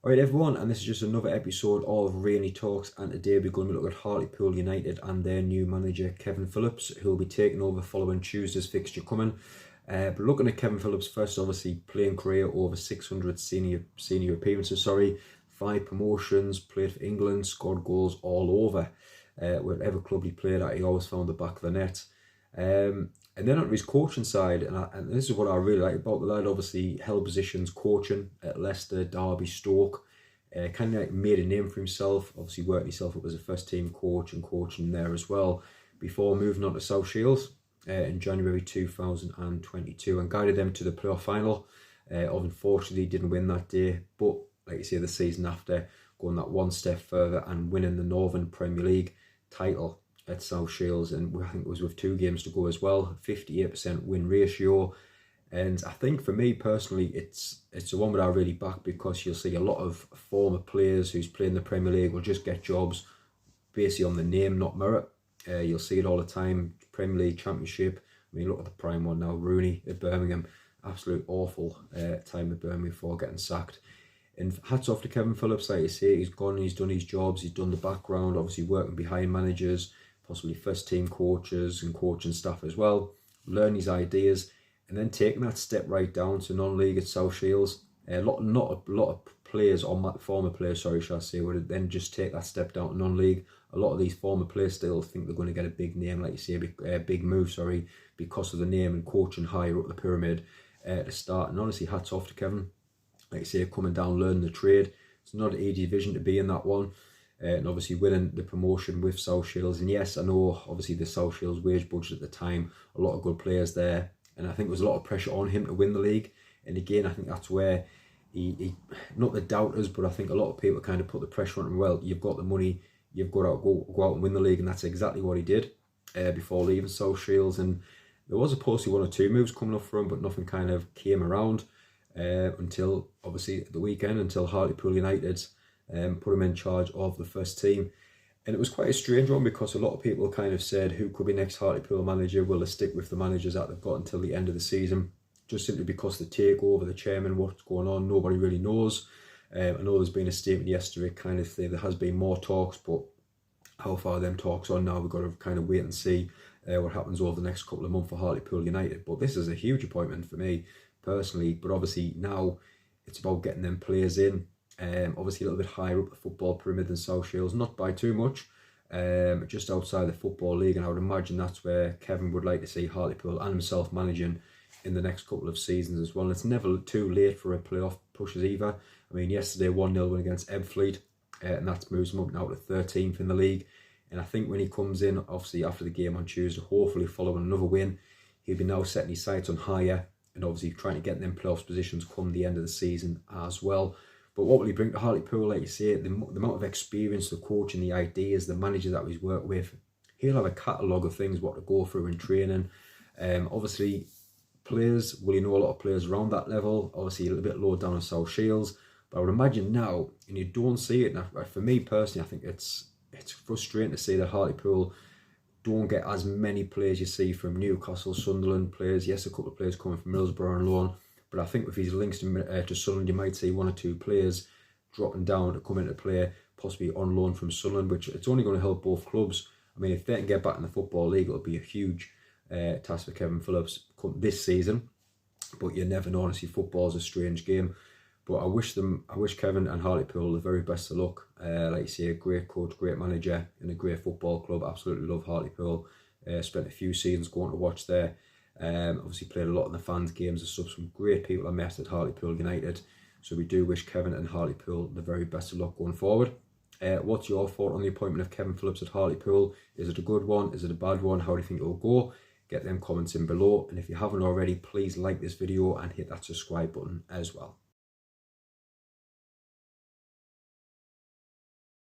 Alright everyone, and this is just another episode of Rainey Talks, and today we're going to look at Hartlepool United and their new manager Kevin Phillips, who will be taking over following Tuesday's fixture coming. But looking at Kevin Phillips first, obviously playing career over 600 senior appearances, 5 promotions, played for England, scored goals all over. Whatever club he played at, he always found the back of the net. And then on his coaching side, and this is what I really like about the lad, obviously held positions coaching at Leicester, Derby, Stoke, kind of like made a name for himself, obviously worked himself up as a first team coach and coaching there as well, before moving on to South Shields in January 2022 and guided them to the playoff final. Unfortunately didn't win that day, but like you say, the season after, going that one step further and winning the Northern Premier League title at South Shields, and I think it was with 2 games to go as well, 58% win ratio. And I think for me personally, it's the one that I really back, because you'll see a lot of former players who's playing the Premier League will just get jobs basically on the name, not merit. You'll see it all the time, Premier League, Championship. I mean, look at the prime one now, Rooney at Birmingham, absolute awful time at Birmingham before getting sacked. And hats off to Kevin Phillips, like you say, he's gone, he's done his jobs, he's done the background, obviously working behind managers, possibly first team coaches and coaching staff as well, learn his ideas, and then taking that step right down to non-league at South Shields. Not a lot of players, or former players, sorry, shall I say, would then just take that step down to non-league. A lot of these former players still think they're going to get a big name, like you say, a big move, because of the name and coaching higher up the pyramid to start. And honestly, hats off to Kevin. Like you say, coming down, learning the trade. It's not an easy division to be in, that one. And obviously winning the promotion with South Shields. And yes, I know obviously the South Shields wage budget at the time, a lot of good players there, and I think there was a lot of pressure on him to win the league. And again, I think that's where he not the doubters, but I think a lot of people kind of put the pressure on him. Well, you've got the money, you've got to go out and win the league, and that's exactly what he did before leaving South Shields. And there was supposed 1 or 2 moves coming up for him, but nothing kind of came around until obviously the weekend, until Hartlepool United put him in charge of the first team. And it was quite a strange one, because a lot of people kind of said, who could be next Hartlepool manager? Will they stick with the managers that they've got until the end of the season? Just simply because the takeover, the chairman, what's going on, nobody really knows. I know there's been a statement yesterday kind of saying there has been more talks, but how far them talks on now, we've got to kind of wait and see what happens over the next couple of months for Hartlepool United. But this is a huge appointment for me personally, but obviously now it's about getting them players in. Obviously a little bit higher up the football pyramid than South Shields, not by too much, just outside the Football League, and I would imagine that's where Kevin would like to see Hartlepool and himself managing in the next couple of seasons as well. And it's never too late for a playoff pushes either. I mean, yesterday 1-0 win against Ebbfleet, and that moves him up now to 13th in the league. And I think when he comes in, obviously after the game on Tuesday, hopefully following another win, he'll be now setting his sights on higher, and obviously trying to get them playoffs positions come the end of the season as well. But what will he bring to Hartlepool? Like you say, the amount of experience, the coaching, the ideas, the manager that he's worked with, he'll have a catalogue of things what to go through in training. Obviously, players, will he know a lot of players around that level? Obviously, a little bit lower down on South Shields. But I would imagine now, and you don't see it, now, for me personally, I think it's frustrating to see that Hartlepool don't get as many players you see from Newcastle, Sunderland players. Yes, a couple of players coming from Middlesbrough on loan. But I think with his links to Sunderland, you might see 1 or 2 players dropping down to come into play, possibly on loan from Sunderland, which it's only going to help both clubs. I mean, if they can get back in the Football League, it'll be a huge task for Kevin Phillips this season. But you never know, honestly, football's a strange game. But I wish Kevin and Hartlepool the very best of luck. Like you say, a great coach, great manager, and a great football club. Absolutely love Hartlepool. Spent a few seasons going to watch there. Obviously played a lot in the fans' games and stuff. Some great people I met at Hartlepool United. So we do wish Kevin and Hartlepool the very best of luck going forward. What's your thought on the appointment of Kevin Phillips at Hartlepool? Is it a good one? Is it a bad one? How do you think it will go? Get them comments in below. And if you haven't already, please like this video and hit that subscribe button as well.